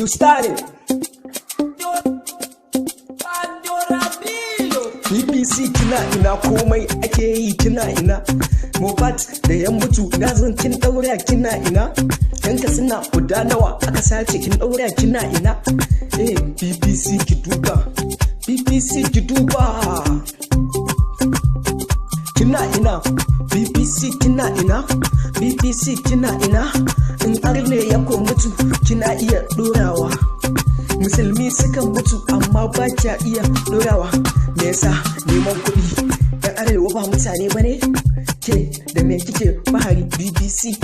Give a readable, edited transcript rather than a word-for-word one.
to start it. BBC kina ina komai ake yi kina ina. Mopat da yan mutu na zan kin daura kina ina. Yanka suna guda nawa aka sace kin daura kina ina. BBC ki duba, BBC ki duba. Kina ina, BBC kina ina, BBC kina ina. In arne ya ko mutu kina iya dorawa. Musulmi sukan mutu amma ba kya iya dorawa. Me yasa neman kuɗi ɗan arewa ba mutane bane? Ke da me kike bahari BBC